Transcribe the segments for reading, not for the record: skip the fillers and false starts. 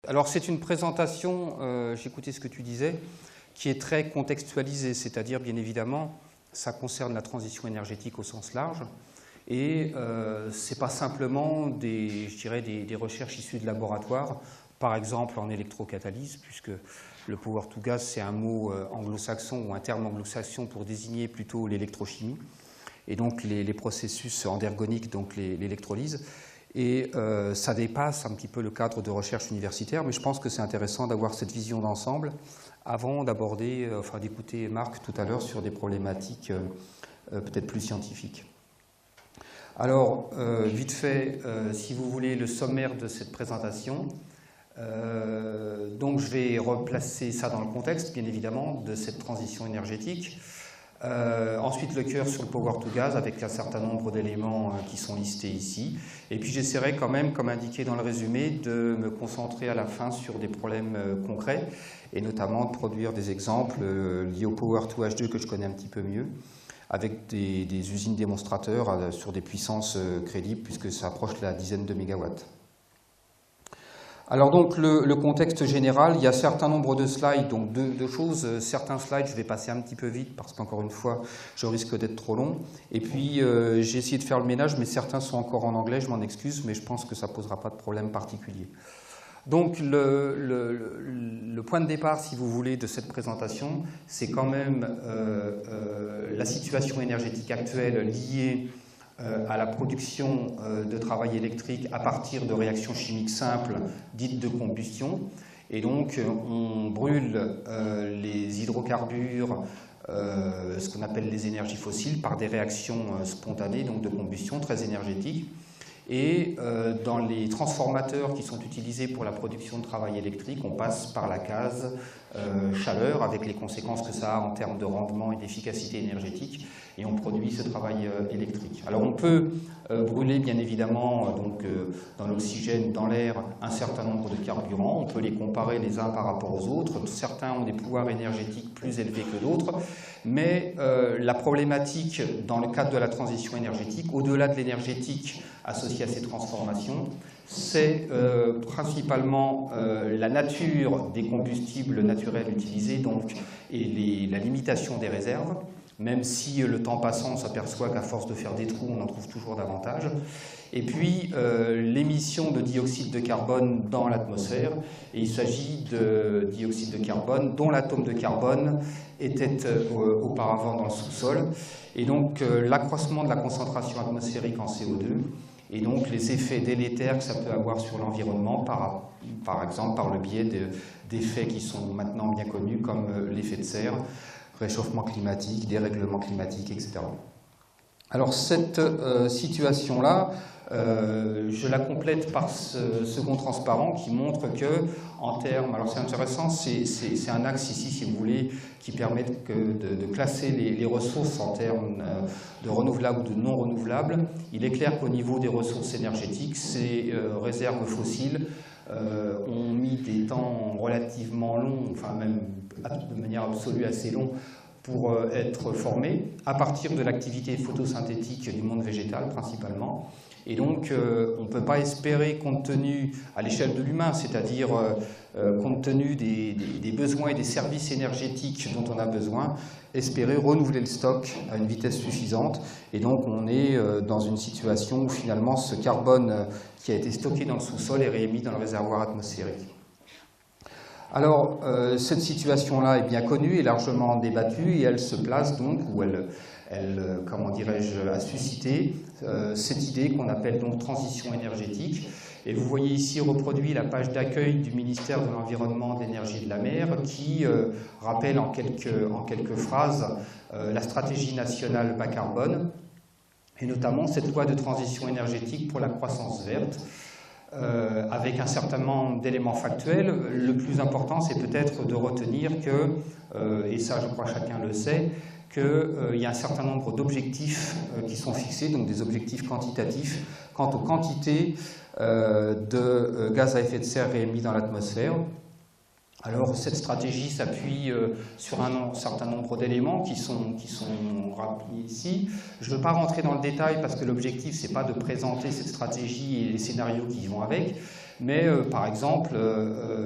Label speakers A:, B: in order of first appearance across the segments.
A: Alors c'est une présentation, j'écoutais ce que tu disais, qui est très contextualisée, c'est-à-dire bien évidemment, ça concerne la transition énergétique au sens large, et ce n'est pas simplement des recherches issues de laboratoire, par exemple en électrocatalyse, puisque le power to gas c'est un mot anglo-saxon ou un terme anglo-saxon pour désigner plutôt l'électrochimie, et donc les processus endergoniques, donc l'électrolyse. Et ça dépasse un petit peu le cadre de recherche universitaire, mais je pense que c'est intéressant d'avoir cette vision d'ensemble avant d'aborder, enfin d'écouter Marc tout à l'heure sur des problématiques peut-être plus scientifiques. Alors, vite fait, si vous voulez, le sommaire de cette présentation. Donc je vais replacer ça dans le contexte, bien évidemment, de cette transition énergétique. Ensuite, le cœur sur le power to gas avec un certain nombre d'éléments qui sont listés ici. Et puis j'essaierai quand même, comme indiqué dans le résumé, de me concentrer à la fin sur des problèmes concrets et notamment de produire des exemples liés au power to H2 que je connais un petit peu mieux, avec des usines démonstrateurs sur des puissances crédibles puisque ça approche la dizaine de mégawatts. Alors donc le contexte général, il y a un certain nombre de slides, donc deux choses. Certains slides, je vais passer un petit peu vite parce qu'encore une fois, je risque d'être trop long. Et puis j'ai essayé de faire le ménage, mais certains sont encore en anglais, je m'en excuse, mais je pense que ça ne posera pas de problème particulier. Donc le point de départ, si vous voulez, de cette présentation, c'est quand même la situation énergétique actuelle liée à la production de travail électrique à partir de réactions chimiques simples dites de combustion. Et donc, on brûle les hydrocarbures, ce qu'on appelle les énergies fossiles, par des réactions spontanées, donc de combustion, très énergétiques. Et dans les transformateurs qui sont utilisés pour la production de travail électrique, on passe par la case chaleur, avec les conséquences que ça a en termes de rendement et d'efficacité énergétique, et on produit ce travail électrique. Alors on peut brûler bien évidemment dans l'oxygène, dans l'air, un certain nombre de carburants, on peut les comparer les uns par rapport aux autres, certains ont des pouvoirs énergétiques plus élevés que d'autres, mais la problématique dans le cadre de la transition énergétique, au-delà de l'énergétique associée à ces transformations, c'est principalement la nature des combustibles naturels utilisés donc, et la limitation des réserves, même si le temps passant, on s'aperçoit qu'à force de faire des trous, on en trouve toujours davantage. Et puis l'émission de dioxyde de carbone dans l'atmosphère, et il s'agit de dioxyde de carbone dont l'atome de carbone était auparavant dans le sous-sol, et donc l'accroissement de la concentration atmosphérique en CO2, et donc les effets délétères que ça peut avoir sur l'environnement, par exemple par le biais d'effets qui sont maintenant bien connus, comme l'effet de serre, réchauffement climatique, dérèglement climatique, etc. Alors cette situation-là, je la complète par ce second transparent qui montre que, en termes, alors c'est intéressant, c'est un axe ici, si vous voulez, qui permet de classer les ressources en termes de renouvelables ou de non renouvelables. Il est clair qu'au niveau des ressources énergétiques, ces réserves fossiles ont mis des temps relativement longs, enfin même de manière absolue assez longs, pour être formés, à partir de l'activité photosynthétique du monde végétal principalement. Et donc, on ne peut pas espérer, compte tenu, à l'échelle de l'humain, c'est-à-dire compte tenu des besoins et des services énergétiques dont on a besoin, espérer renouveler le stock à une vitesse suffisante. Et donc, on est dans une situation où finalement, ce carbone qui a été stocké dans le sous-sol est réémis dans le réservoir atmosphérique. Alors, cette situation-là est bien connue et largement débattue, et elle se place donc, où elle comment dirais-je, a suscité cette idée qu'on appelle donc transition énergétique. Et vous voyez ici reproduit la page d'accueil du ministère de l'Environnement, de l'Énergie et de la Mer, qui rappelle en quelques phrases la stratégie nationale bas carbone, et notamment cette loi de transition énergétique pour la croissance verte, avec un certain nombre d'éléments factuels. Le plus important, c'est peut-être de retenir que, et ça je crois chacun le sait, qu'il y a un certain nombre d'objectifs qui sont fixés, donc des objectifs quantitatifs, quant aux quantités de gaz à effet de serre émis dans l'atmosphère. Alors cette stratégie s'appuie sur un certain nombre d'éléments qui sont rappelés ici. Je ne veux pas rentrer dans le détail parce que l'objectif, ce n'est pas de présenter cette stratégie et les scénarios qui y vont avec, Mais par exemple,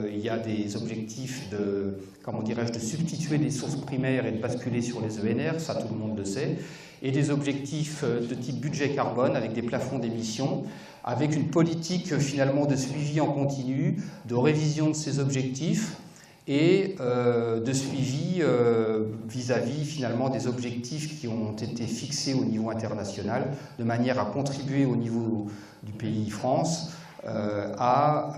A: il y a des objectifs de, comment dirais-je, de substituer les sources primaires et de basculer sur les ENR, ça tout le monde le sait, et des objectifs de type budget carbone avec des plafonds d'émissions, avec une politique finalement de suivi en continu, de révision de ces objectifs et de suivi vis-à-vis finalement des objectifs qui ont été fixés au niveau international, de manière à contribuer au niveau du pays France à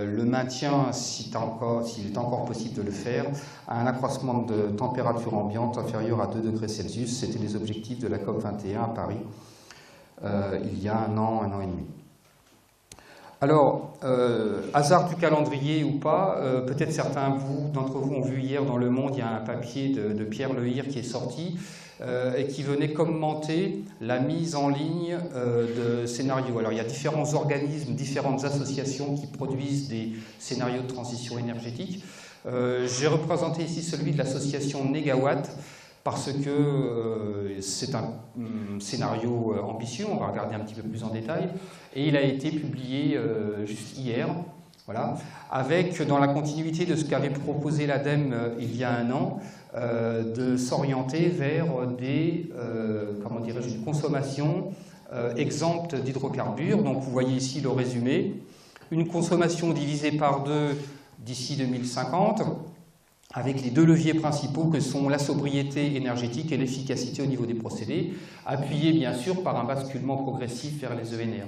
A: le maintien, s'il est encore possible de le faire, à un accroissement de température ambiante inférieur à 2 degrés Celsius. C'était les objectifs de la COP21 à Paris il y a un an et demi. Alors, hasard du calendrier ou pas, peut-être certains d'entre vous ont vu hier dans Le Monde, il y a un papier de Pierre Lehir qui est sorti et qui venait commenter la mise en ligne de scénarios. Alors, il y a différents organismes, différentes associations qui produisent des scénarios de transition énergétique. J'ai représenté ici celui de l'association Negawatt, parce que c'est un scénario ambitieux, on va regarder un petit peu plus en détail, et il a été publié juste hier, voilà, avec, dans la continuité de ce qu'avait proposé l'ADEME il y a un an, de s'orienter vers des, comment dirais-je, une consommation exempte d'hydrocarbures. Donc vous voyez ici le résumé, une consommation divisée par 2 d'ici 2050, avec les 2 leviers principaux que sont la sobriété énergétique et l'efficacité au niveau des procédés, appuyés bien sûr par un basculement progressif vers les ENR.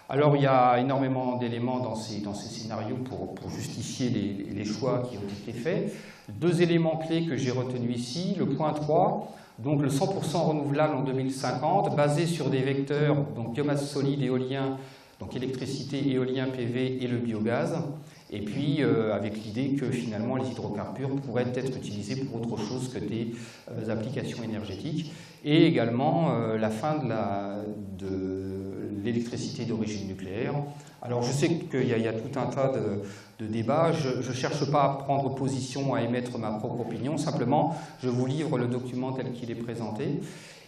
A: Alors il y a énormément d'éléments dans ces scénarios pour justifier les choix qui ont été faits. 2 éléments clés que j'ai retenus ici. Le point 3, donc le 100% renouvelable en 2050, basé sur des vecteurs, donc biomasse solide, éolien, donc électricité, éolien, PV et le biogaz. Et puis, avec l'idée que finalement les hydrocarbures pourraient être utilisés pour autre chose que des applications énergétiques. Et également la fin de l'électricité d'origine nucléaire. Alors je sais qu'il y a tout un tas de débats. Je ne cherche pas à prendre position, à émettre ma propre opinion. Simplement, je vous livre le document tel qu'il est présenté.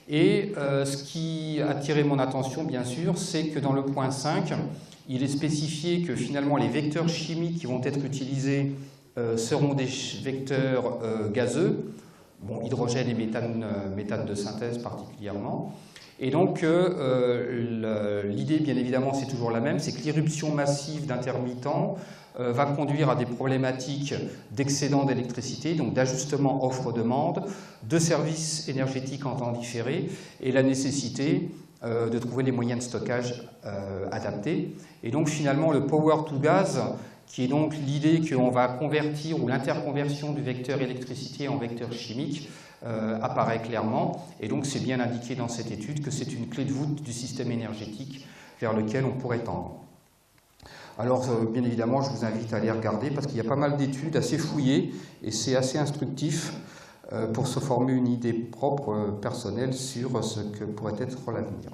A: Et ce qui a attiré mon attention, bien sûr, c'est que dans le point 5, il est spécifié que finalement les vecteurs chimiques qui vont être utilisés seront des vecteurs gazeux, bon, hydrogène et méthane de synthèse particulièrement. Et donc l'idée, bien évidemment, c'est toujours la même, c'est que l'irruption massive d'intermittents va conduire à des problématiques d'excédent d'électricité, donc d'ajustement offre-demande, de services énergétiques en temps différé, et la nécessité de trouver les moyens de stockage adaptés. Et donc finalement le power to gas, qui est donc l'idée qu'on va convertir, ou l'interconversion du vecteur électricité en vecteur chimique, apparaît clairement. Et donc c'est bien indiqué dans cette étude que c'est une clé de voûte du système énergétique vers lequel on pourrait tendre. Alors bien évidemment je vous invite à aller regarder parce qu'il y a pas mal d'études assez fouillées et c'est assez instructif pour se former une idée propre, personnelle, sur ce que pourrait être l'avenir.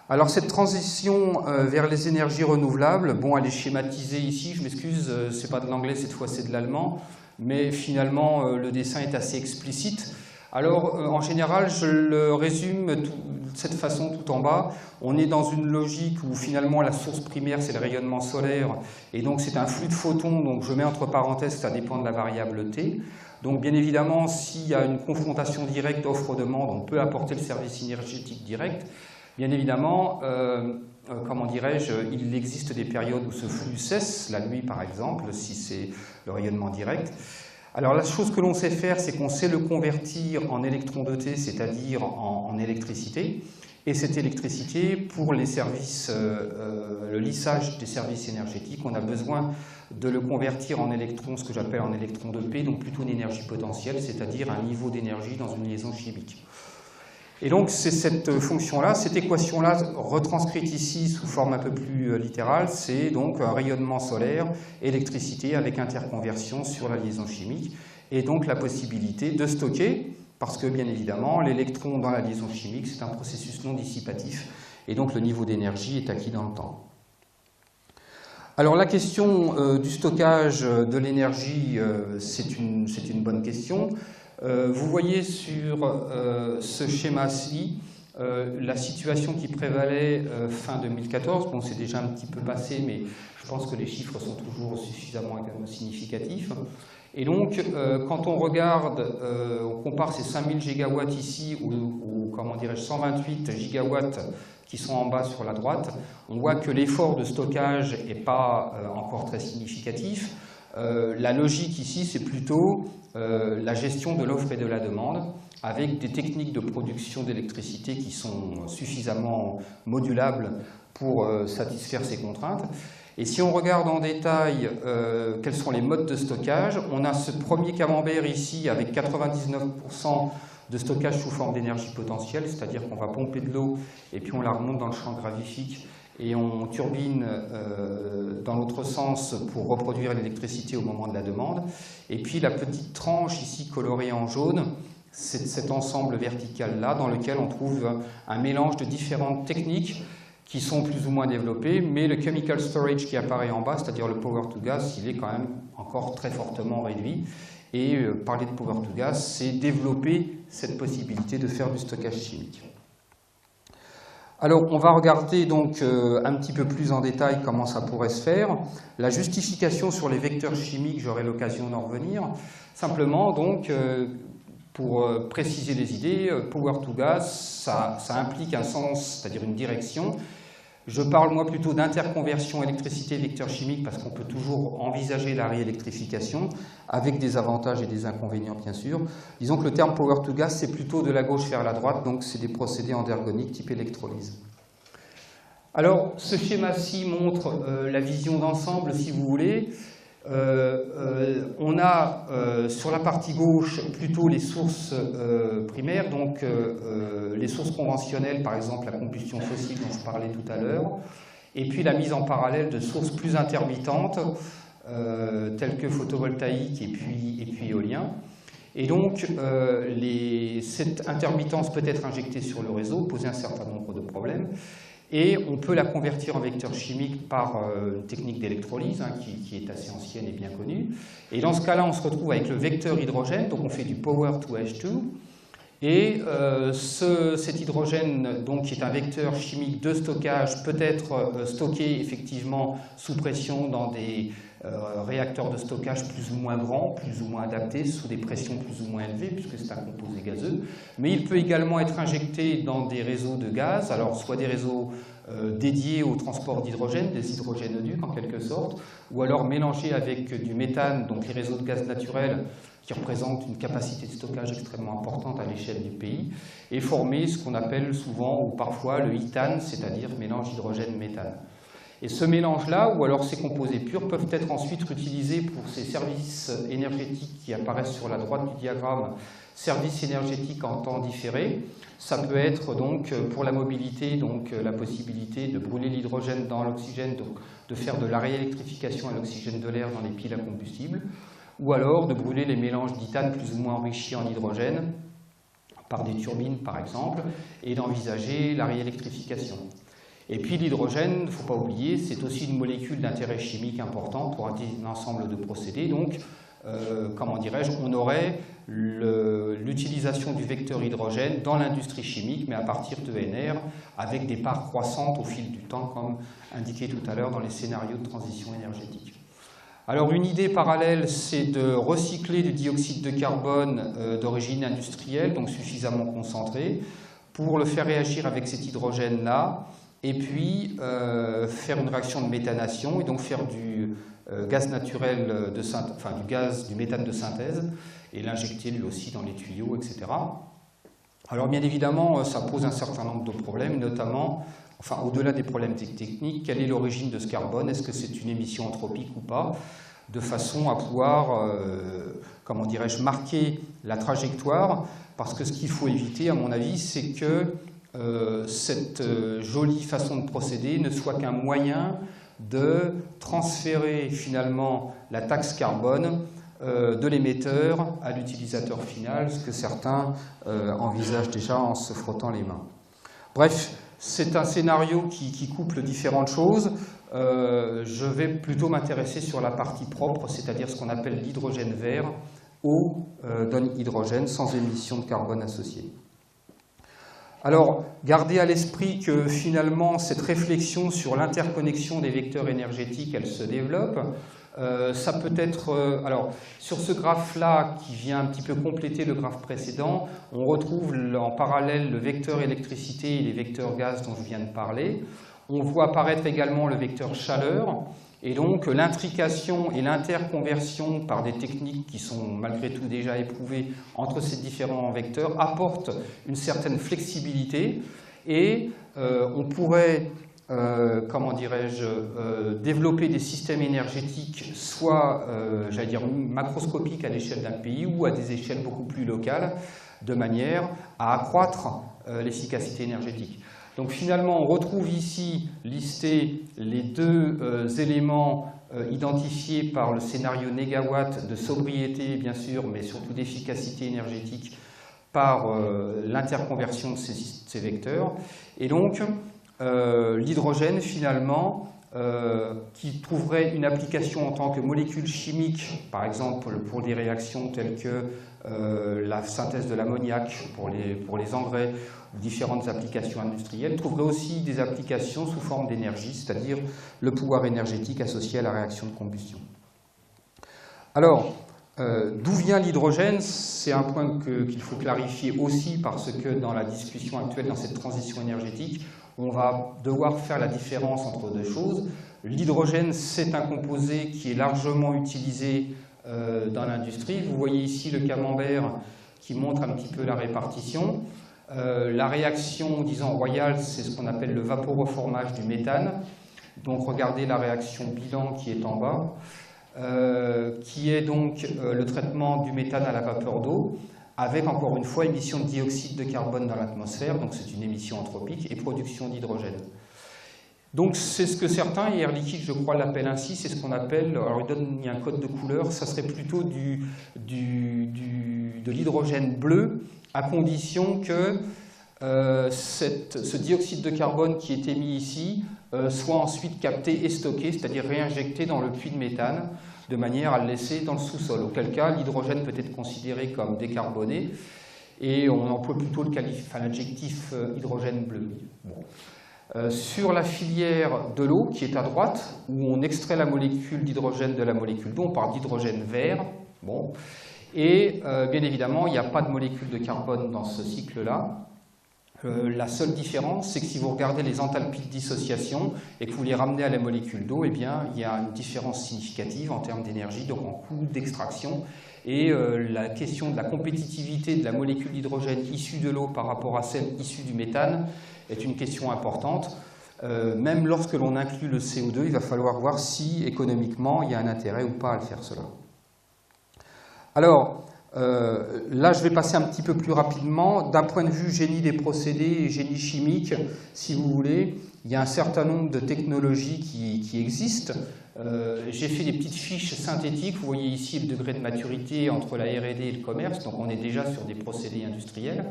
A: Alors cette transition vers les énergies renouvelables, bon, elle est schématisée ici, je m'excuse, c'est pas de l'anglais cette fois, c'est de l'allemand, mais finalement le dessin est assez explicite. Alors en général, je le résume de cette façon tout en bas. On est dans une logique où finalement la source primaire c'est le rayonnement solaire, et donc c'est un flux de photons, donc je mets entre parenthèses ça dépend de la variable T. Donc bien évidemment, s'il y a une confrontation directe offre-demande, on peut apporter le service énergétique direct. Bien évidemment, comment dirais-je, il existe des périodes où ce flux cesse, la nuit par exemple, si c'est le rayonnement direct. Alors la chose que l'on sait faire, c'est qu'on sait le convertir en électrons de T, c'est-à-dire en électricité. Et cette électricité, pour les services, le lissage des services énergétiques, on a besoin de le convertir en électrons, ce que j'appelle en électrons de P, donc plutôt une énergie potentielle, c'est-à-dire un niveau d'énergie dans une liaison chimique. Et donc c'est cette fonction-là, cette équation-là, retranscrite ici sous forme un peu plus littérale, c'est donc un rayonnement solaire, électricité avec interconversion sur la liaison chimique, et donc la possibilité de stocker, parce que bien évidemment l'électron dans la liaison chimique c'est un processus non dissipatif, et donc le niveau d'énergie est acquis dans le temps. Alors la question du stockage de l'énergie, c'est une bonne question. Vous voyez sur ce schéma-ci la situation qui prévalait fin 2014, bon c'est déjà un petit peu passé, mais je pense que les chiffres sont toujours suffisamment significatifs. Et donc, quand on regarde, on compare ces 5000 gigawatts ici aux comment dirais-je, 128 gigawatts qui sont en bas sur la droite, on voit que l'effort de stockage n'est pas encore très significatif. La logique ici, c'est plutôt la gestion de l'offre et de la demande, avec des techniques de production d'électricité qui sont suffisamment modulables pour satisfaire ces contraintes. Et si on regarde en détail quels sont les modes de stockage, on a ce premier camembert ici avec 99% de stockage sous forme d'énergie potentielle, c'est-à-dire qu'on va pomper de l'eau et puis on la remonte dans le champ gravifique et on turbine dans l'autre sens pour reproduire l'électricité au moment de la demande. Et puis la petite tranche ici colorée en jaune, c'est cet ensemble vertical-là dans lequel on trouve un mélange de différentes techniques qui sont plus ou moins développées, mais le chemical storage qui apparaît en bas, c'est-à-dire le power to gas, il est quand même encore très fortement réduit. Et parler de power to gas, c'est développer cette possibilité de faire du stockage chimique. Alors, on va regarder donc un petit peu plus en détail comment ça pourrait se faire. La justification sur les vecteurs chimiques, j'aurai l'occasion d'en revenir. Simplement, donc, pour préciser les idées, power to gas, ça implique un sens, c'est-à-dire une direction. Je parle, moi, plutôt d'interconversion électricité-vecteur chimique parce qu'on peut toujours envisager la réélectrification avec des avantages et des inconvénients, bien sûr. Disons que le terme power to gas, c'est plutôt de la gauche vers la droite, donc c'est des procédés endergoniques type électrolyse. Alors, ce schéma-ci montre la vision d'ensemble, si vous voulez. On a sur la partie gauche plutôt les sources primaires, donc les sources conventionnelles, par exemple la combustion fossile dont je parlais tout à l'heure, et puis la mise en parallèle de sources plus intermittentes, telles que photovoltaïque et puis éolien. Et donc, cette intermittence peut être injectée sur le réseau, poser un certain nombre de problèmes. Et on peut la convertir en vecteur chimique par une technique d'électrolyse qui est assez ancienne et bien connue. Et dans ce cas-là, on se retrouve avec le vecteur hydrogène, donc on fait du power to H2. Et cet hydrogène, donc, qui est un vecteur chimique de stockage, peut être stocké effectivement sous pression dans des réacteurs de stockage plus ou moins grands, plus ou moins adaptés, sous des pressions plus ou moins élevées, puisque c'est un composé gazeux. Mais il peut également être injecté dans des réseaux de gaz, alors soit des réseaux dédiés au transport d'hydrogène, des hydrogénoducs en quelque sorte, ou alors mélangé avec du méthane, donc les réseaux de gaz naturels, qui représentent une capacité de stockage extrêmement importante à l'échelle du pays, et former ce qu'on appelle souvent ou parfois le ethane, c'est-à-dire mélange hydrogène-méthane. Et ce mélange-là, ou alors ces composés purs, peuvent être ensuite utilisés pour ces services énergétiques qui apparaissent sur la droite du diagramme, services énergétiques en temps différé. Ça peut être donc pour la mobilité, donc la possibilité de brûler l'hydrogène dans l'oxygène, donc de faire de la réélectrification à l'oxygène de l'air dans les piles à combustible, ou alors de brûler les mélanges d'ethane plus ou moins enrichis en hydrogène, par des turbines par exemple, et d'envisager la réélectrification. Et puis l'hydrogène, il ne faut pas oublier, c'est aussi une molécule d'intérêt chimique important pour un ensemble de procédés. Donc, comment dirais-je, on aurait l'utilisation du vecteur hydrogène dans l'industrie chimique, mais à partir d'ENR, avec des parts croissantes au fil du temps, comme indiqué tout à l'heure dans les scénarios de transition énergétique. Alors une idée parallèle, c'est de recycler du dioxyde de carbone d'origine industrielle, donc suffisamment concentré, pour le faire réagir avec cet hydrogène-là, et puis faire une réaction de méthanation, et donc faire du gaz naturel de synthèse, enfin du méthane de synthèse, et l'injecter lui aussi dans les tuyaux, etc. Alors bien évidemment, ça pose un certain nombre de problèmes, notamment, enfin au-delà des problèmes techniques, quelle est l'origine de ce carbone? Est-ce que c'est une émission anthropique ou pas? De façon à pouvoir, comment dirais-je, marquer la trajectoire, parce que ce qu'il faut éviter, à mon avis, c'est que cette jolie façon de procéder ne soit qu'un moyen de transférer finalement la taxe carbone de l'émetteur à l'utilisateur final, ce que certains envisagent déjà en se frottant les mains. Bref, c'est un scénario qui couple différentes choses. Je vais plutôt m'intéresser sur la partie propre, c'est-à-dire ce qu'on appelle l'hydrogène vert, eau donne hydrogène sans émission de carbone associée. Alors, gardez à l'esprit que finalement, cette réflexion sur l'interconnexion des vecteurs énergétiques, elle se développe. Ça peut être... alors, sur ce graphe-là, qui vient un petit peu compléter le graphe précédent, on retrouve en parallèle le vecteur électricité et les vecteurs gaz dont je viens de parler. On voit apparaître également le vecteur chaleur. Et donc, l'intrication et l'interconversion par des techniques qui sont malgré tout déjà éprouvées entre ces différents vecteurs apportent une certaine flexibilité et on pourrait... comment dirais-je, développer des systèmes énergétiques soit, j'allais dire, macroscopiques à l'échelle d'un pays ou à des échelles beaucoup plus locales, de manière à accroître l'efficacité énergétique. Donc finalement, on retrouve ici listés les deux éléments identifiés par le scénario négawatt de sobriété, bien sûr, mais surtout d'efficacité énergétique par l'interconversion de ces vecteurs. Et donc, l'hydrogène, finalement, qui trouverait une application en tant que molécule chimique, par exemple pour des réactions telles que la synthèse de l'ammoniac pour les engrais, ou différentes applications industrielles, trouverait aussi des applications sous forme d'énergie, c'est-à-dire le pouvoir énergétique associé à la réaction de combustion. Alors, d'où vient l'hydrogène? C'est un point qu'il faut clarifier aussi parce que dans la discussion actuelle, dans cette transition énergétique, on va devoir faire la différence entre deux choses. L'hydrogène, c'est un composé qui est largement utilisé dans l'industrie. Vous voyez ici le camembert qui montre un petit peu la répartition. La réaction, disons, royale, c'est ce qu'on appelle le vaporoformage du méthane. Donc regardez la réaction bilan qui est en bas. Qui est donc le traitement du méthane à la vapeur d'eau, avec encore une fois émission de dioxyde de carbone dans l'atmosphère, donc c'est une émission anthropique, et production d'hydrogène. Donc c'est ce que certains, et Air Liquide je crois l'appellent ainsi, c'est ce qu'on appelle, alors il y a un code de couleur, ça serait plutôt de l'hydrogène bleu, à condition que ce dioxyde de carbone qui est émis ici soit ensuite capté et stocké, c'est-à-dire réinjecté dans le puits de méthane, de manière à le laisser dans le sous-sol. Auquel cas, l'hydrogène peut être considéré comme décarboné, et on emploie plutôt l'adjectif hydrogène bleu. Bon. Sur la filière de l'eau, qui est à droite, où on extrait la molécule d'hydrogène de la molécule d'eau, on parle d'hydrogène vert. Bon. Et bien évidemment, il n'y a pas de molécule de carbone dans ce cycle-là. La seule différence, c'est que si vous regardez les enthalpies de dissociation et que vous les ramenez à la molécule d'eau, eh bien, il y a une différence significative en termes d'énergie, donc en coût d'extraction. Et la question de la compétitivité de la molécule d'hydrogène issue de l'eau par rapport à celle issue du méthane est une question importante. Même lorsque l'on inclut le CO2, il va falloir voir si économiquement il y a un intérêt ou pas à le faire cela. Alors, là, je vais passer un petit peu plus rapidement. D'un point de vue génie des procédés et génie chimique, si vous voulez, il y a un certain nombre de technologies qui existent. J'ai fait des petites fiches synthétiques. Vous voyez ici le degré de maturité entre la R&D et le commerce. Donc, on est déjà sur des procédés industriels.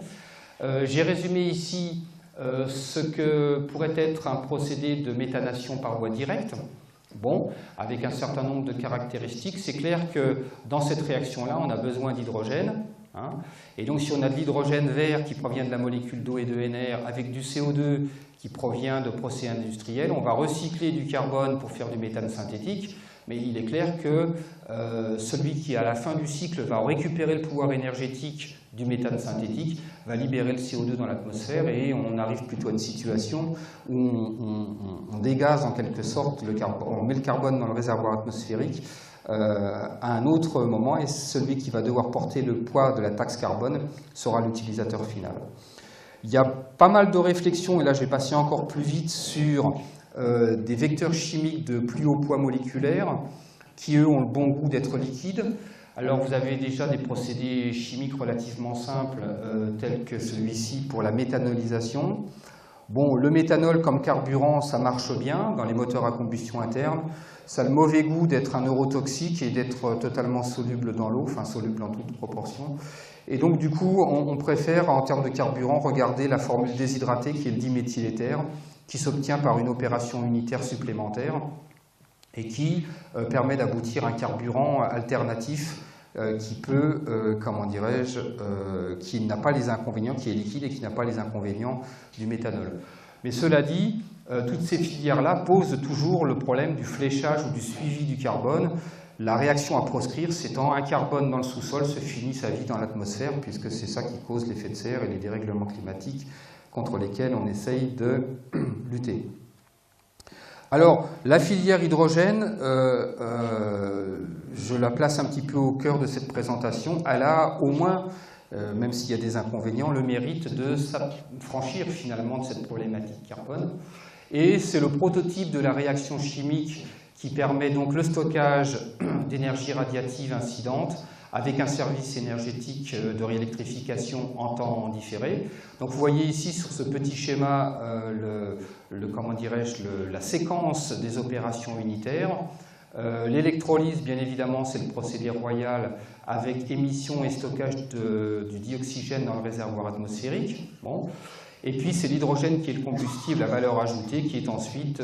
A: J'ai résumé ici ce que pourrait être un procédé de méthanation par voie directe. Bon, avec un certain nombre de caractéristiques, c'est clair que dans cette réaction-là, on a besoin d'hydrogène. Hein, et donc, si on a de l'hydrogène vert qui provient de la molécule d'eau et de NR, avec du CO2 qui provient de procédés industriels, on va recycler du carbone pour faire du méthane synthétique. Mais il est clair que celui qui, à la fin du cycle, va récupérer le pouvoir énergétique du méthane synthétique, va libérer le CO2 dans l'atmosphère et on arrive plutôt à une situation où on dégaze en quelque sorte le carbone, on met le carbone dans le réservoir atmosphérique à un autre moment et celui qui va devoir porter le poids de la taxe carbone sera l'utilisateur final. Il y a pas mal de réflexions, et là je vais passer encore plus vite, sur des vecteurs chimiques de plus haut poids moléculaire qui, eux, ont le bon goût d'être liquides. Alors, vous avez déjà des procédés chimiques relativement simples, tels que celui-ci pour la méthanolisation. Bon, le méthanol comme carburant, ça marche bien dans les moteurs à combustion interne. Ça a le mauvais goût d'être un neurotoxique et d'être totalement soluble dans l'eau, enfin soluble en toute proportion. Et donc, du coup, on préfère, en termes de carburant, regarder la formule déshydratée qui est le diméthyléther, qui s'obtient par une opération unitaire supplémentaire et qui permet d'aboutir à un carburant alternatif qui peut, comment dirais-je, qui n'a pas les inconvénients, qui est liquide et qui n'a pas les inconvénients du méthanol. Mais cela dit, toutes ces filières-là posent toujours le problème du fléchage ou du suivi du carbone. La réaction à proscrire, c'est quand un carbone dans le sous-sol se finit sa vie dans l'atmosphère, puisque c'est ça qui cause l'effet de serre et les dérèglements climatiques contre lesquels on essaye de lutter. Alors, la filière hydrogène, je la place un petit peu au cœur de cette présentation. Elle a au moins, même s'il y a des inconvénients, le mérite de s'affranchir finalement de cette problématique carbone. Et c'est le prototype de la réaction chimique qui permet donc le stockage d'énergie radiative incidente avec un service énergétique de réélectrification en temps différé. Donc vous voyez ici sur ce petit schéma comment dirais-je, la séquence des opérations unitaires. L'électrolyse, bien évidemment, c'est le procédé royal avec émission et stockage du dioxygène dans le réservoir atmosphérique. Bon. Et puis c'est l'hydrogène qui est le combustible à valeur ajoutée qui est ensuite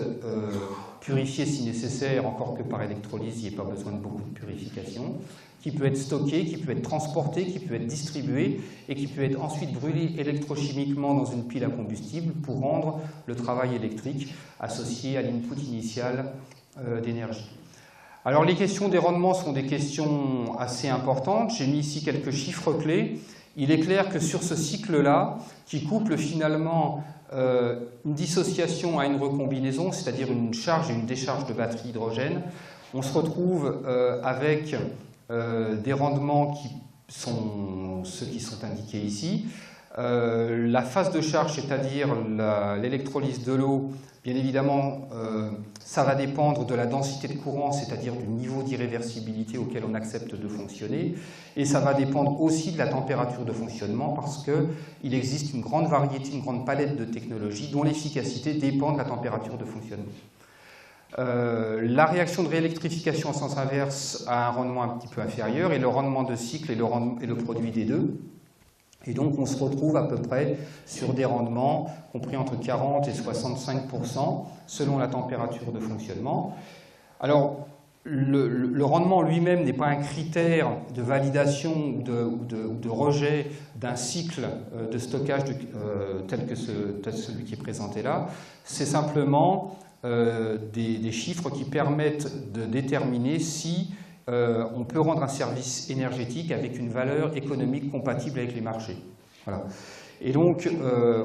A: purifié si nécessaire, encore que par électrolyse, il n'y a pas besoin de beaucoup de purification, qui peut être stocké, qui peut être transporté, qui peut être distribué et qui peut être ensuite brûlé électrochimiquement dans une pile à combustible pour rendre le travail électrique associé à l'input initial d'énergie. Alors les questions des rendements sont des questions assez importantes. J'ai mis ici quelques chiffres clés. Il est clair que sur ce cycle-là, qui couple finalement une dissociation à une recombinaison, c'est-à-dire une charge et une décharge de batterie hydrogène, on se retrouve avec des rendements qui sont ceux qui sont indiqués ici. La phase de charge, c'est-à-dire l'électrolyse de l'eau, bien évidemment, ça va dépendre de la densité de courant, c'est-à-dire du niveau d'irréversibilité auquel on accepte de fonctionner, et ça va dépendre aussi de la température de fonctionnement, parce qu'il existe une grande variété, une grande palette de technologies dont l'efficacité dépend de la température de fonctionnement. La réaction de réélectrification en sens inverse a un rendement un petit peu inférieur, et le rendement de cycle est le produit des deux. Et donc on se retrouve à peu près sur des rendements compris entre 40 et 65% selon la température de fonctionnement. Alors le rendement lui-même n'est pas un critère de validation ou de rejet d'un cycle de stockage tel que celui qui est présenté là. C'est simplement des chiffres qui permettent de déterminer si on peut rendre un service énergétique avec une valeur économique compatible avec les marchés. Voilà. Et donc,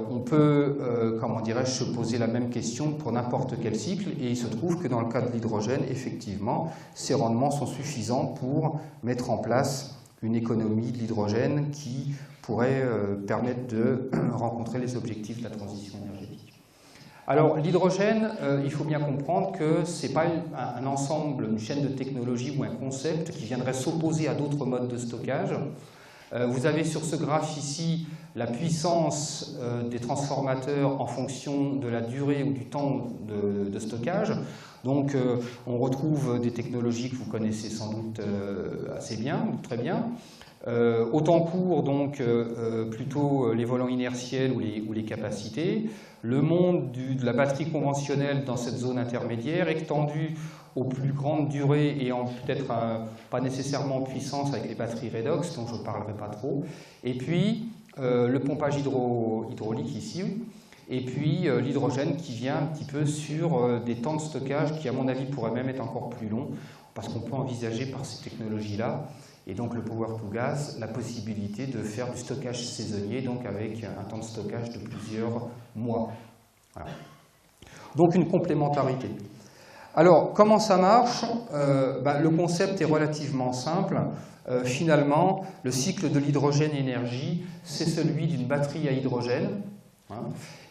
A: on peut, comment dirais-je, se poser la même question pour n'importe quel cycle, et il se trouve que dans le cas de l'hydrogène, effectivement, ces rendements sont suffisants pour mettre en place une économie de l'hydrogène qui pourrait permettre de rencontrer les objectifs de la transition énergétique. Alors, l'hydrogène, il faut bien comprendre que ce n'est pas un ensemble, une chaîne de technologies ou un concept qui viendrait s'opposer à d'autres modes de stockage. Vous avez sur ce graphe ici la puissance des transformateurs en fonction de la durée ou du temps de stockage. Donc, on retrouve des technologies que vous connaissez sans doute assez bien, très bien. Au temps court, donc, plutôt les volants inertiels ou les capacités. Le monde de la batterie conventionnelle dans cette zone intermédiaire, extendu aux plus grandes durées et en peut-être pas nécessairement en puissance avec les batteries redox, dont je ne parlerai pas trop. Et puis, le pompage hydraulique ici. Et puis, l'hydrogène qui vient un petit peu sur des temps de stockage qui, à mon avis, pourraient même être encore plus longs, parce qu'on peut envisager par ces technologies-là, et donc le power to gas, la possibilité de faire du stockage saisonnier, donc avec un temps de stockage de plusieurs mois. Voilà. Donc une complémentarité. Alors, comment ça marche ? Le concept est relativement simple. Finalement, le cycle de l'hydrogène-énergie, c'est celui d'une batterie à hydrogène.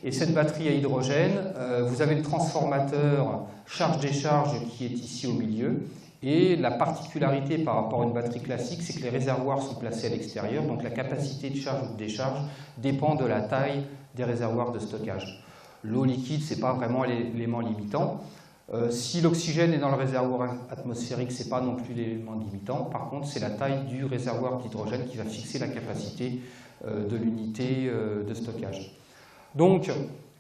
A: Et cette batterie à hydrogène, vous avez le transformateur charge-décharge qui est ici au milieu. Et la particularité par rapport à une batterie classique, c'est que les réservoirs sont placés à l'extérieur, donc la capacité de charge ou de décharge dépend de la taille des réservoirs de stockage. L'eau liquide, ce n'est pas vraiment l'élément limitant. Si l'oxygène est dans le réservoir atmosphérique, ce n'est pas non plus l'élément limitant. Par contre, c'est la taille du réservoir d'hydrogène qui va fixer la capacité de l'unité de stockage. Donc,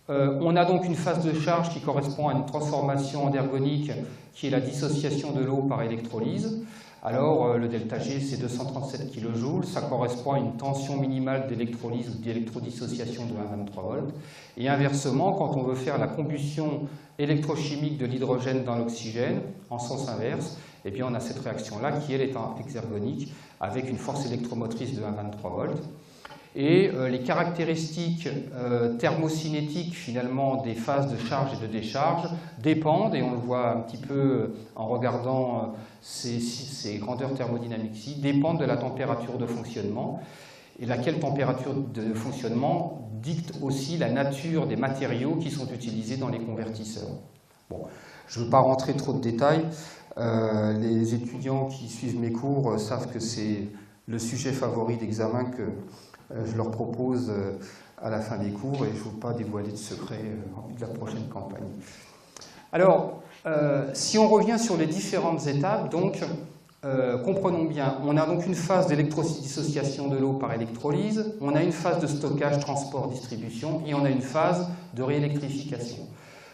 A: on a donc une phase de charge qui correspond à une transformation endergonique qui est la dissociation de l'eau par électrolyse, Alors, le ΔG, c'est 237 kJ, ça correspond à une tension minimale d'électrolyse ou d'électrodissociation de 1,23 volts. Et inversement, quand on veut faire la combustion électrochimique de l'hydrogène dans l'oxygène, en sens inverse, eh bien, on a cette réaction-là qui, elle, est exergonique, avec une force électromotrice de 1,23 volts. Et les caractéristiques thermocinétiques, finalement, des phases de charge et de décharge dépendent, et on le voit un petit peu en regardant ces grandeurs thermodynamiques-ci, dépendent de la température de fonctionnement. Et laquelle température de fonctionnement dicte aussi la nature des matériaux qui sont utilisés dans les convertisseurs. Bon, je ne veux pas rentrer trop de détails. Les étudiants qui suivent mes cours savent que c'est le sujet favori d'examen que je leur propose à la fin des cours, et je ne veux pas dévoiler de secrets en vue de la prochaine campagne. Alors, si on revient sur les différentes étapes, donc, comprenons bien, on a donc une phase d'électrodissociation de l'eau par électrolyse, on a une phase de stockage, transport, distribution, et on a une phase de réélectrification.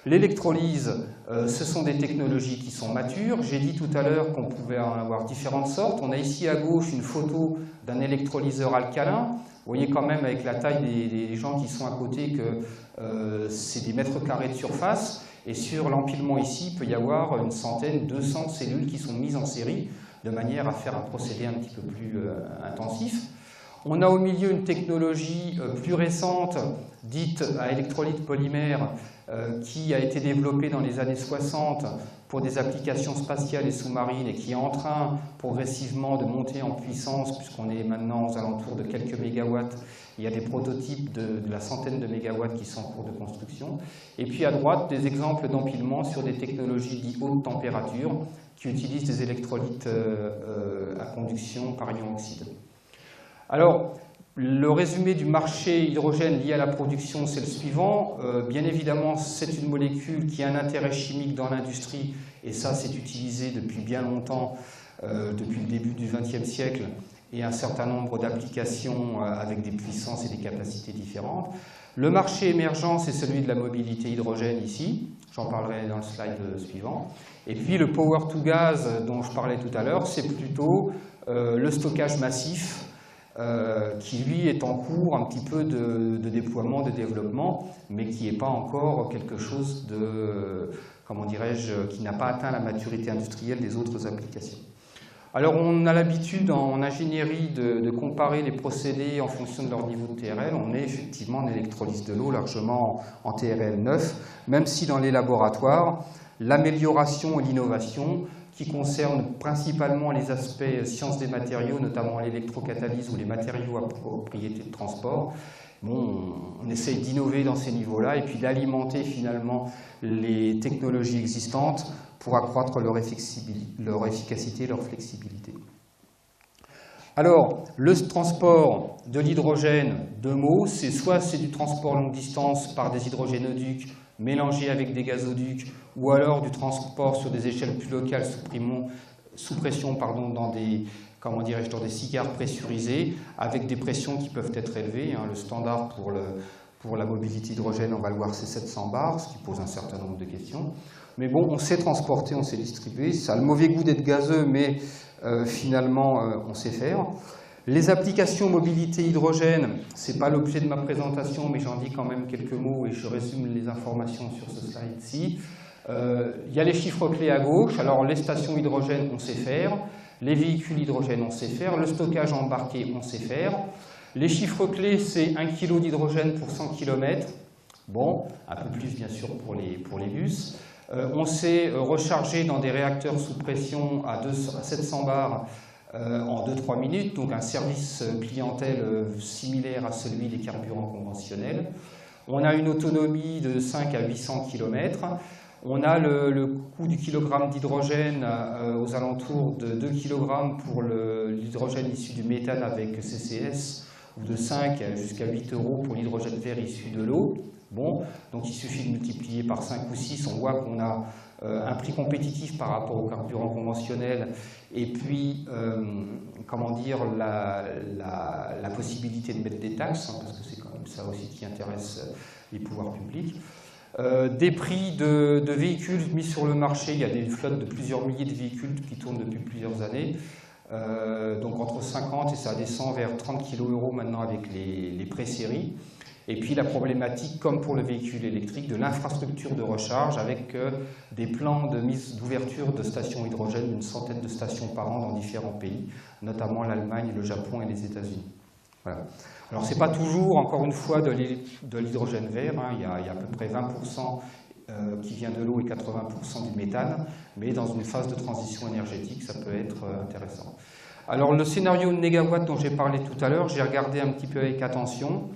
A: L'électrolyse, ce sont des technologies qui sont matures. J'ai dit tout à l'heure qu'on pouvait en avoir différentes sortes. On a ici à gauche une photo d'un électrolyseur alcalin. Vous voyez quand même avec la taille des gens qui sont à côté que c'est des mètres carrés de surface. Et sur l'empilement ici, il peut y avoir une centaine, 200 cellules qui sont mises en série de manière à faire un procédé un petit peu plus intensif. On a au milieu une technologie plus récente, dite à électrolyte polymère, qui a été développée dans les années 60 pour des applications spatiales et sous-marines et qui est en train progressivement de monter en puissance puisqu'on est maintenant aux alentours de quelques mégawatts. Il y a des prototypes de la centaine de mégawatts qui sont en cours de construction. Et puis à droite, des exemples d'empilement sur des technologies dites haute température qui utilisent des électrolytes à conduction par ion oxyde. Alors, le résumé du marché hydrogène lié à la production, c'est le suivant. Bien évidemment, c'est une molécule qui a un intérêt chimique dans l'industrie, et ça, c'est utilisé depuis bien longtemps, depuis le début du XXe siècle, et un certain nombre d'applications avec des puissances et des capacités différentes. Le marché émergent, c'est celui de la mobilité hydrogène ici. J'en parlerai dans le slide suivant. Et puis le power to gas dont je parlais tout à l'heure, c'est plutôt le stockage massif, qui lui est en cours un petit peu de déploiement, de développement, mais qui n'est pas encore quelque chose de, comment dirais-je, qui n'a pas atteint la maturité industrielle des autres applications. Alors on a l'habitude en ingénierie de comparer les procédés en fonction de leur niveau de TRL. On est effectivement en électrolyse de l'eau largement en TRL 9, même si dans les laboratoires, l'amélioration et l'innovation qui concerne principalement les aspects sciences des matériaux, notamment l'électrocatalyse ou les matériaux à propriété de transport. Bon, on essaye d'innover dans ces niveaux-là et puis d'alimenter finalement les technologies existantes pour accroître leur efficacité et leur flexibilité. Alors, le transport de l'hydrogène, deux mots, c'est soit c'est du transport longue distance par des hydrogénoducs mélangés avec des gazoducs, ou alors du transport sur des échelles plus locales sous pression dans des, comment dirais-je, dans des cigares pressurisés, avec des pressions qui peuvent être élevées. Le standard pour la mobilité hydrogène, on va le voir, c'est 700 bars, ce qui pose un certain nombre de questions. Mais bon, on sait transporter, on sait distribuer. Ça a le mauvais goût d'être gazeux, mais finalement, on sait faire. Les applications mobilité hydrogène, ce n'est pas l'objet de ma présentation, mais j'en dis quand même quelques mots et je résume les informations sur ce slide-ci. Il y a les chiffres clés à gauche. Alors, les stations hydrogène, on sait faire. Les véhicules hydrogène, on sait faire. Le stockage embarqué, on sait faire. Les chiffres clés, c'est 1 kg d'hydrogène pour 100 km. Bon, un peu plus, bien sûr, pour les bus. On sait recharger dans des réacteurs sous pression à 700 bars en 2-3 minutes, donc un service clientèle similaire à celui des carburants conventionnels. On a une autonomie de 5 à 800 km. On a le coût du kilogramme d'hydrogène aux alentours de 2 kg pour l'hydrogène issu du méthane avec CCS, ou de 5 jusqu'à 8 € pour l'hydrogène vert issu de l'eau. Bon, donc il suffit de multiplier par 5 ou 6, on voit qu'on a un prix compétitif par rapport au carburant conventionnel, et puis, comment dire, la possibilité de mettre des taxes, parce que c'est quand même ça aussi qui intéresse les pouvoirs publics. Des prix de véhicules mis sur le marché, il y a des flottes de plusieurs milliers de véhicules qui tournent depuis plusieurs années. Donc entre 50 et ça descend vers 30 kg maintenant avec les pré-séries. Et puis la problématique, comme pour le véhicule électrique, de l'infrastructure de recharge avec des plans d'ouverture de stations hydrogène, une centaine de stations par an dans différents pays, notamment l'Allemagne, le Japon et les États-Unis. Voilà. Alors ce n'est pas toujours, encore une fois, de l'hydrogène vert, hein. Il y a à peu près 20% qui vient de l'eau et 80% du méthane, mais dans une phase de transition énergétique, ça peut être intéressant. Alors le scénario de négawatt dont j'ai parlé tout à l'heure, j'ai regardé un petit peu avec attention.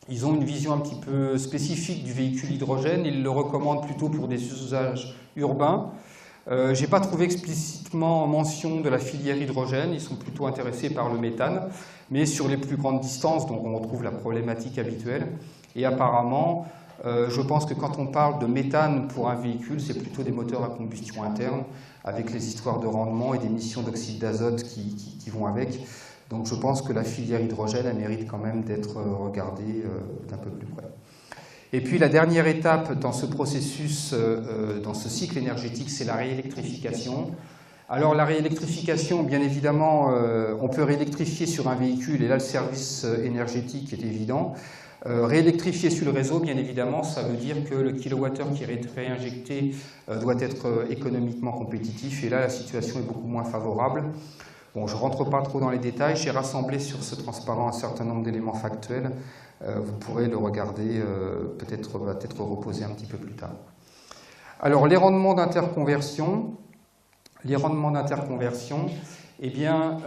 A: Ils ont une vision un petit peu spécifique du véhicule hydrogène, ils le recommandent plutôt pour des usages urbains. Je n'ai pas trouvé explicitement mention de la filière hydrogène, ils sont plutôt intéressés par le méthane, mais sur les plus grandes distances, donc on retrouve la problématique habituelle. Et apparemment, je pense que quand on parle de méthane pour un véhicule, c'est plutôt des moteurs à combustion interne, avec les histoires de rendement et d'émissions d'oxyde d'azote qui vont avec. Donc je pense que la filière hydrogène, elle mérite quand même d'être regardée d'un peu plus près. Et puis la dernière étape dans ce processus, dans ce cycle énergétique, c'est la réélectrification. Alors la réélectrification, bien évidemment, on peut réélectrifier sur un véhicule, et là le service énergétique est évident. Réélectrifier sur le réseau, bien évidemment, ça veut dire que le kilowattheure qui est réinjecté doit être économiquement compétitif, et là la situation est beaucoup moins favorable. Bon, je ne rentre pas trop dans les détails, j'ai rassemblé sur ce transparent un certain nombre d'éléments factuels. Vous pourrez le regarder, peut-être reposer un petit peu plus tard. Alors, les rendements d'interconversion. Eh bien,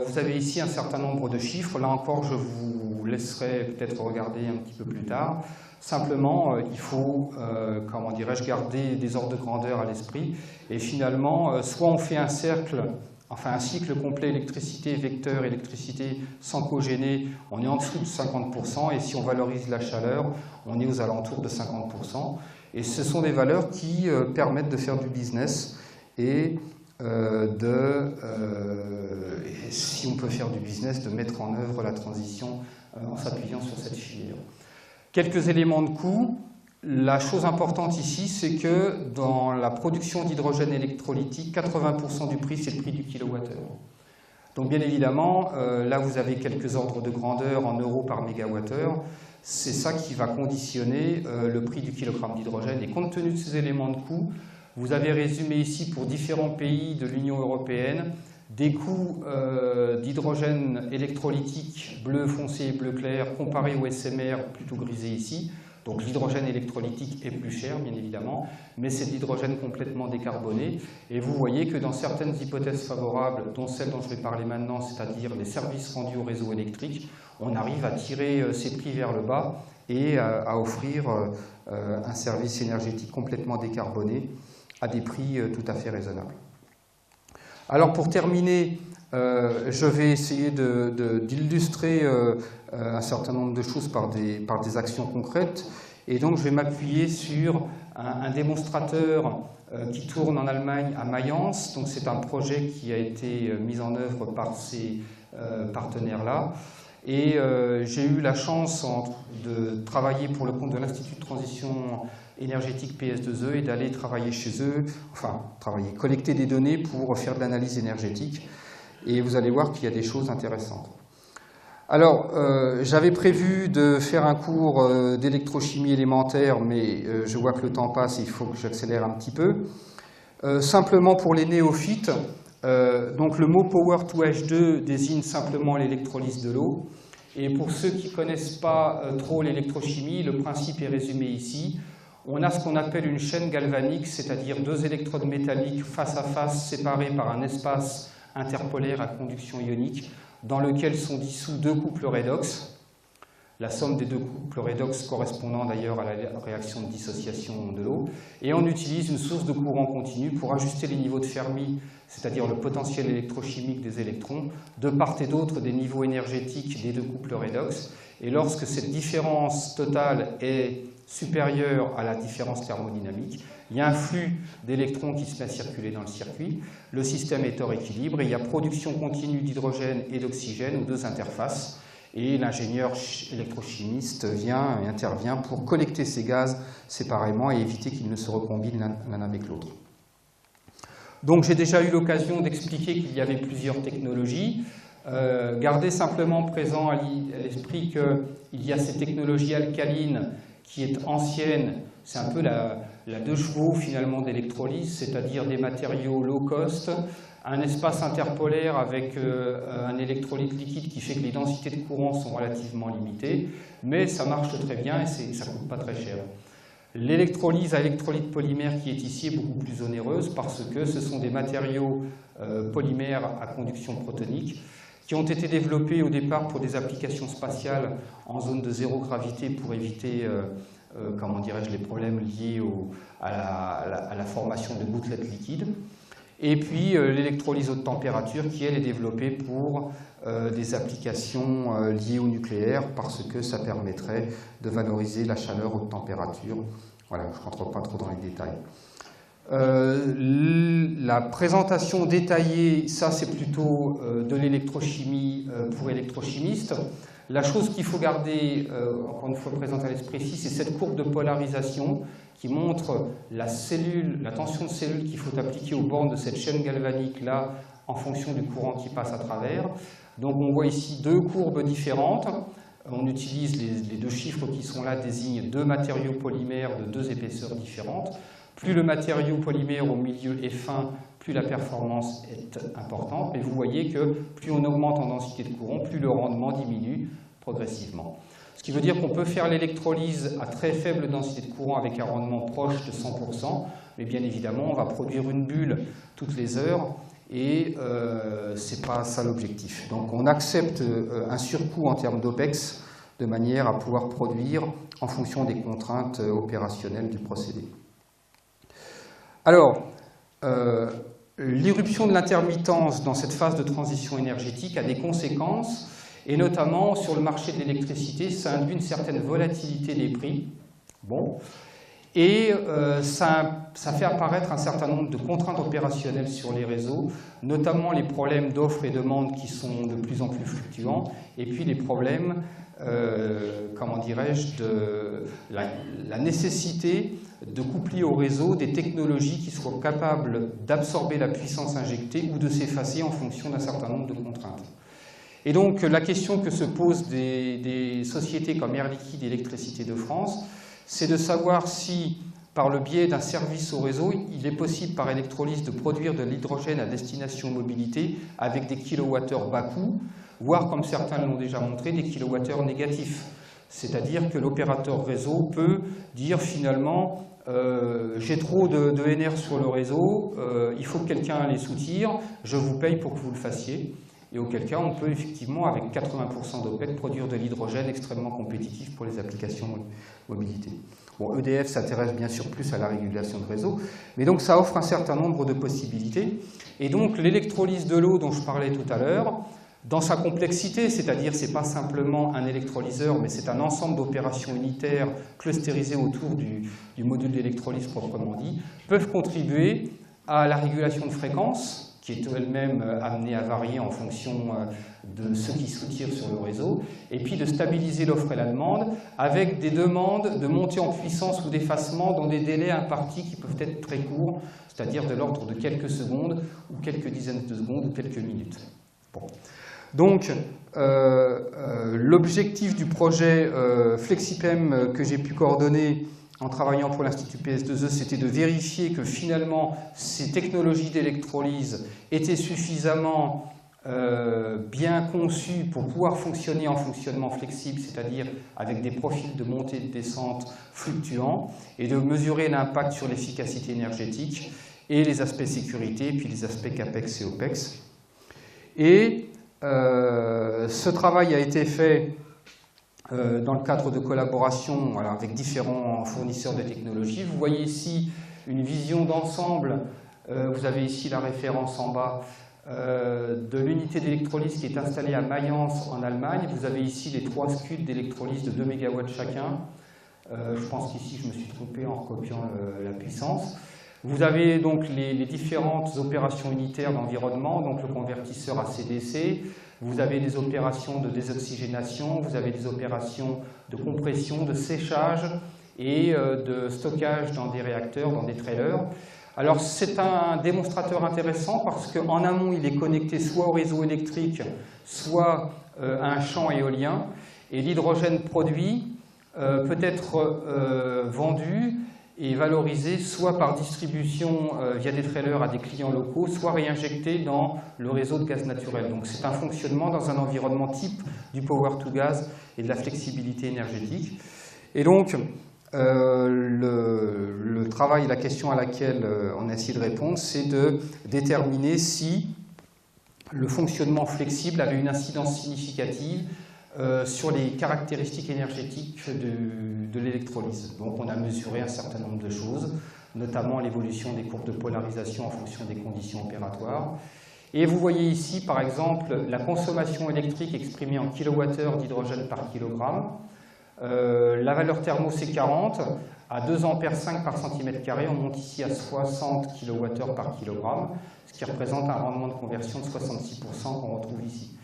A: vous avez ici un certain nombre de chiffres. Là encore, je vous laisserai peut-être regarder un petit peu plus tard. Simplement, il faut, comment dirais-je, garder des ordres de grandeur à l'esprit. Et finalement, soit on fait un cycle complet électricité, vecteur, électricité sans cogéner, on est en dessous de 50%, et si on valorise la chaleur, on est aux alentours de 50%. Et ce sont des valeurs qui permettent de faire du business et si on peut faire du business, de mettre en œuvre la transition en s'appuyant sur cette filière. Quelques éléments de coût. La chose importante ici, c'est que dans la production d'hydrogène électrolytique, 80% du prix, c'est le prix du kilowattheure. Donc bien évidemment, là vous avez quelques ordres de grandeur en euros par mégawattheure. C'est ça qui va conditionner le prix du kilogramme d'hydrogène. Et compte tenu de ces éléments de coût, vous avez résumé ici pour différents pays de l'Union européenne des coûts d'hydrogène électrolytique bleu foncé et bleu clair comparés au SMR plutôt grisé ici. Donc l'hydrogène électrolytique est plus cher, bien évidemment, mais c'est de l'hydrogène complètement décarboné. Et vous voyez que dans certaines hypothèses favorables, dont celle dont je vais parler maintenant, c'est-à-dire les services rendus au réseau électrique, on arrive à tirer ces prix vers le bas et à offrir un service énergétique complètement décarboné à des prix tout à fait raisonnables. Alors pour terminer, je vais essayer d'illustrer un certain nombre de choses par des actions concrètes. Et donc je vais m'appuyer sur un démonstrateur qui tourne en Allemagne à Mayence. Donc c'est un projet qui a été mis en œuvre par ces partenaires-là. Et j'ai eu la chance de travailler pour le compte de l'Institut de transition énergétique PS2E et d'aller travailler chez eux, collecter des données pour faire de l'analyse énergétique. Et vous allez voir qu'il y a des choses intéressantes. Alors, j'avais prévu de faire un cours d'électrochimie élémentaire, mais je vois que le temps passe et il faut que j'accélère un petit peu. Simplement pour les néophytes, donc le mot Power to H2 désigne simplement l'électrolyse de l'eau. Et pour ceux qui ne connaissent pas trop l'électrochimie, le principe est résumé ici. On a ce qu'on appelle une chaîne galvanique, c'est-à-dire deux électrodes métalliques face à face séparées par un espace interpolaire à conduction ionique dans lequel sont dissous deux couples redox, la somme des deux couples redox correspondant d'ailleurs à la réaction de dissociation de l'eau, et on utilise une source de courant continu pour ajuster les niveaux de Fermi, c'est-à-dire le potentiel électrochimique des électrons, de part et d'autre des niveaux énergétiques des deux couples redox, et lorsque cette différence totale est supérieure à la différence thermodynamique, il y a un flux d'électrons qui se met à circuler dans le circuit, le système est hors équilibre et il y a production continue d'hydrogène et d'oxygène aux deux interfaces. et l'ingénieur électrochimiste vient et intervient pour collecter ces gaz séparément et éviter qu'ils ne se recombinent l'un avec l'autre. Donc j'ai déjà eu l'occasion d'expliquer qu'il y avait plusieurs technologies. Gardez simplement présent à l'esprit qu'il y a ces technologies alcalines qui est ancienne, c'est un peu la 2 chevaux finalement d'électrolyse, c'est-à-dire des matériaux low cost, un espace interpolaire avec un électrolyte liquide qui fait que les densités de courant sont relativement limitées, mais ça marche très bien et ça ne coûte pas très cher. L'électrolyse à électrolyte polymère qui est ici est beaucoup plus onéreuse parce que ce sont des matériaux polymères à conduction protonique qui ont été développés au départ pour des applications spatiales en zone de zéro gravité pour éviter comment dirais-je, les problèmes liés à la formation de gouttelettes liquides. Et puis l'électrolyse haute température qui, elle, est développée pour des applications liées au nucléaire parce que ça permettrait de valoriser la chaleur haute température. Voilà, je ne rentre pas trop dans les détails. La présentation détaillée, ça c'est plutôt de l'électrochimie pour électrochimistes. La chose qu'il faut garder, encore une fois présente à l'esprit ici, c'est cette courbe de polarisation qui montre la tension de cellule qu'il faut appliquer aux bornes de cette chaîne galvanique là en fonction du courant qui passe à travers. Donc on voit ici 2 courbes différentes. On utilise les 2 chiffres qui sont là, désignent 2 matériaux polymères de 2 épaisseurs différentes. Plus le matériau polymère au milieu est fin, plus la performance est importante. Et vous voyez que plus on augmente en densité de courant, plus le rendement diminue progressivement. Ce qui veut dire qu'on peut faire l'électrolyse à très faible densité de courant avec un rendement proche de 100%, mais bien évidemment, on va produire une bulle toutes les heures et ce n'est pas ça l'objectif. Donc on accepte un surcoût en termes d'OPEX de manière à pouvoir produire en fonction des contraintes opérationnelles du procédé. Alors, l'irruption de l'intermittence dans cette phase de transition énergétique a des conséquences, et notamment sur le marché de l'électricité, ça induit une certaine volatilité des prix. Bon. Et ça fait apparaître un certain nombre de contraintes opérationnelles sur les réseaux, notamment les problèmes d'offres et demandes qui sont de plus en plus fluctuants, et puis les problèmes, comment dirais-je, de la nécessité de coupler au réseau des technologies qui soient capables d'absorber la puissance injectée ou de s'effacer en fonction d'un certain nombre de contraintes. Et donc la question que se posent des sociétés comme Air Liquide et Électricité de France, c'est de savoir si, par le biais d'un service au réseau, il est possible par électrolyse de produire de l'hydrogène à destination mobilité avec des kilowattheures bas coût, voire, comme certains l'ont déjà montré, des kilowattheures négatifs. C'est-à-dire que l'opérateur réseau peut dire finalement j'ai trop de NR sur le réseau, il faut que quelqu'un les soutire, je vous paye pour que vous le fassiez. Et auquel cas, on peut effectivement, avec 80% d'OPEC, produire de l'hydrogène extrêmement compétitif pour les applications mobilité. Bon, EDF s'intéresse bien sûr plus à la régulation de réseau, mais donc ça offre un certain nombre de possibilités. Et donc l'électrolyse de l'eau dont je parlais tout à l'heure, dans sa complexité, c'est-à-dire c'est pas simplement un électrolyseur, mais c'est un ensemble d'opérations unitaires clusterisées autour du module d'électrolyse proprement dit, peuvent contribuer à la régulation de fréquence, qui est elle-même amenée à varier en fonction de ceux qui soutirent sur le réseau, et puis de stabiliser l'offre et la demande avec des demandes de montée en puissance ou d'effacement dans des délais impartis qui peuvent être très courts, c'est-à-dire de l'ordre de quelques secondes ou quelques dizaines de secondes ou quelques minutes. Bon. Donc, l'objectif du projet FlexiPEM que j'ai pu coordonner en travaillant pour l'Institut PS2E, c'était de vérifier que finalement ces technologies d'électrolyse étaient suffisamment bien conçues pour pouvoir fonctionner en fonctionnement flexible, c'est-à-dire avec des profils de montée et de descente fluctuants, et de mesurer l'impact sur l'efficacité énergétique et les aspects sécurité, puis les aspects CAPEX et OPEX. Et ce travail a été fait dans le cadre de collaboration avec différents fournisseurs de technologies. Vous voyez ici une vision d'ensemble, vous avez ici la référence en bas de l'unité d'électrolyse qui est installée à Mayence en Allemagne. Vous avez ici les 3 scuds d'électrolyse de 2 MW chacun. Je pense qu'ici je me suis trompé en recopiant la puissance. Vous avez donc les différentes opérations unitaires d'environnement, donc le convertisseur AC/DC, Vous avez des opérations de désoxygénation, vous avez des opérations de compression, de séchage et de stockage dans des réacteurs, dans des trailers. Alors c'est un démonstrateur intéressant parce qu'en amont, il est connecté soit au réseau électrique, soit à un champ éolien. Et l'hydrogène produit peut être vendu et valorisé soit par distribution via des trailers à des clients locaux, soit réinjecté dans le réseau de gaz naturel. Donc c'est un fonctionnement dans un environnement type du power to gas et de la flexibilité énergétique. Et donc le travail, la question à laquelle on a essayé de répondre, c'est de déterminer si le fonctionnement flexible avait une incidence significative sur les caractéristiques énergétiques de l'électrolyse. Donc on a mesuré un certain nombre de choses, notamment l'évolution des courbes de polarisation en fonction des conditions opératoires. Et vous voyez ici, par exemple, la consommation électrique exprimée en kWh d'hydrogène par kilogramme. La valeur thermo, c'est 40. À 2 ampères 5 par cm², on monte ici à 60 kWh par kilogramme, ce qui représente un rendement de conversion de 66% qu'on retrouve ici.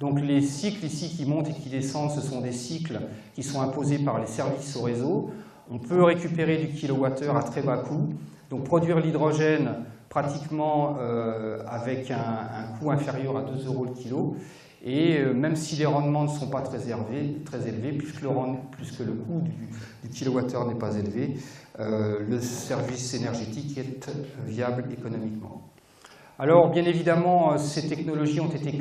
A: Donc les cycles ici qui montent et qui descendent, ce sont des cycles qui sont imposés par les services au réseau. On peut récupérer du kilowattheure à très bas coût, donc produire l'hydrogène pratiquement avec un coût inférieur à 2 € le kilo. Et même si les rendements ne sont pas très élevés, puisque le coût du kilowattheure n'est pas élevé, le service énergétique est viable économiquement. Alors, bien évidemment, ces technologies ont été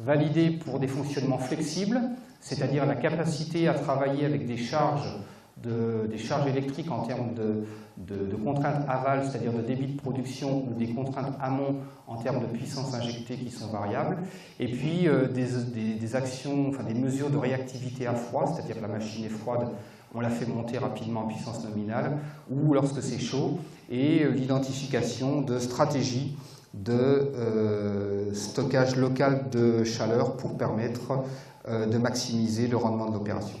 A: validées pour des fonctionnements flexibles, c'est-à-dire la capacité à travailler avec des charges électriques en termes de contraintes aval, c'est-à-dire de débit de production, ou des contraintes amont en termes de puissance injectée qui sont variables, et puis des mesures de réactivité à froid, c'est-à-dire que la machine est froide, on la fait monter rapidement en puissance nominale, ou lorsque c'est chaud, et l'identification de stratégies de stockage local de chaleur pour permettre de maximiser le rendement de l'opération.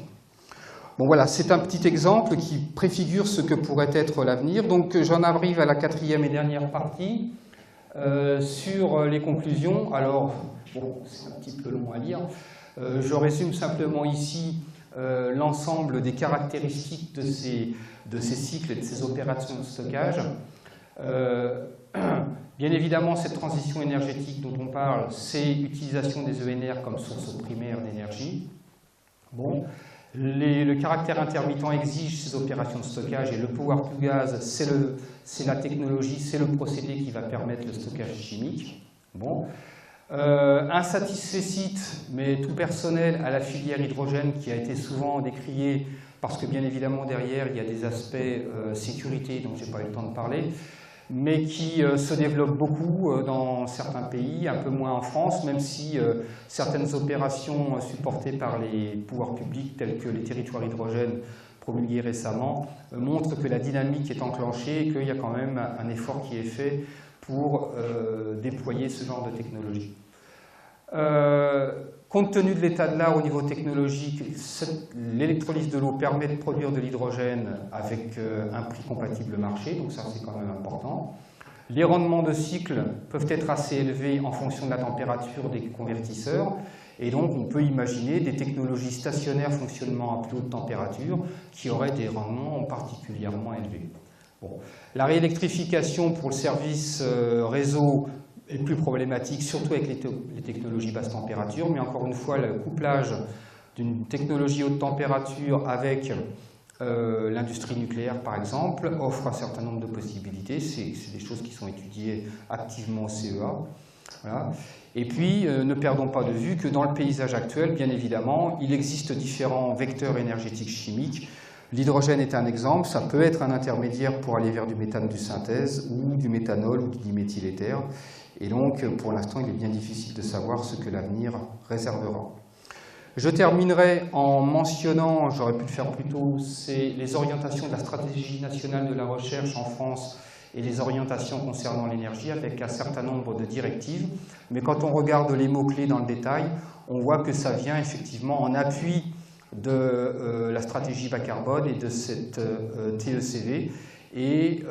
A: Bon voilà, c'est un petit exemple qui préfigure ce que pourrait être l'avenir. Donc j'en arrive à la 4e et dernière partie sur les conclusions. Alors, bon, c'est un petit peu long à lire. Je résume simplement ici l'ensemble des caractéristiques de ces cycles et de ces opérations de stockage. Bien évidemment, cette transition énergétique dont on parle, c'est l'utilisation des ENR comme source primaire d'énergie. Bon. Le caractère intermittent exige ces opérations de stockage et le power to gas, c'est la technologie, c'est le procédé qui va permettre le stockage chimique. Bon. Un satisfecit, mais tout personnel, à la filière hydrogène qui a été souvent décriée parce que bien évidemment derrière il y a des aspects sécurité dont je n'ai pas eu le temps de parler, mais qui se développe beaucoup dans certains pays, un peu moins en France, même si certaines opérations supportées par les pouvoirs publics, tels que les territoires hydrogène promulgués récemment, montrent que la dynamique est enclenchée et qu'il y a quand même un effort qui est fait pour déployer ce genre de technologie. Compte tenu de l'état de l'art au niveau technologique, l'électrolyse de l'eau permet de produire de l'hydrogène avec un prix compatible marché, donc ça c'est quand même important. Les rendements de cycle peuvent être assez élevés en fonction de la température des convertisseurs, et donc on peut imaginer des technologies stationnaires fonctionnant à plus haute température qui auraient des rendements particulièrement élevés. Bon. La réélectrification pour le service réseau est plus problématique, surtout avec les technologies basse température, mais encore une fois, le couplage d'une technologie haute température avec l'industrie nucléaire, par exemple, offre un certain nombre de possibilités. C'est des choses qui sont étudiées activement au CEA. Voilà. Et puis, ne perdons pas de vue que dans le paysage actuel, bien évidemment, il existe différents vecteurs énergétiques chimiques. L'hydrogène est un exemple, ça peut être un intermédiaire pour aller vers du méthane de synthèse ou du méthanol ou du diméthyléther. Et donc, pour l'instant, il est bien difficile de savoir ce que l'avenir réservera. Je terminerai en mentionnant, j'aurais pu le faire plus tôt, c'est les orientations de la stratégie nationale de la recherche en France et les orientations concernant l'énergie avec un certain nombre de directives. Mais quand on regarde les mots-clés dans le détail, on voit que ça vient effectivement en appui de la stratégie bas carbone et de cette TECV. Et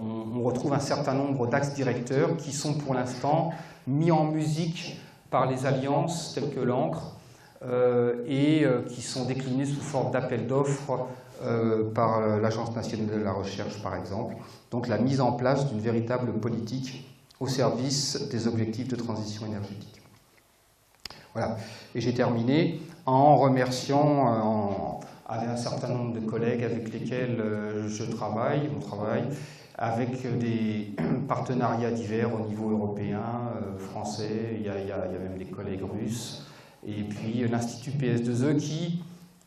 A: on retrouve un certain nombre d'axes directeurs qui sont pour l'instant mis en musique par les alliances telles que l'encre et qui sont déclinées sous forme d'appels d'offres par l'Agence nationale de la recherche, par exemple. Donc la mise en place d'une véritable politique au service des objectifs de transition énergétique. Voilà. Et j'ai terminé en remerciant avec un certain nombre de collègues avec lesquels on travaille, avec des partenariats divers au niveau européen, français, il y a même des collègues russes, et puis l'Institut PS2E qui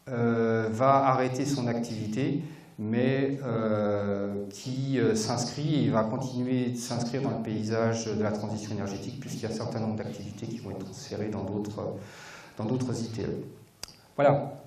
A: va arrêter son activité, mais qui s'inscrit et va continuer de s'inscrire dans le paysage de la transition énergétique, puisqu'il y a un certain nombre d'activités qui vont être transférées dans d'autres ITE. Voilà.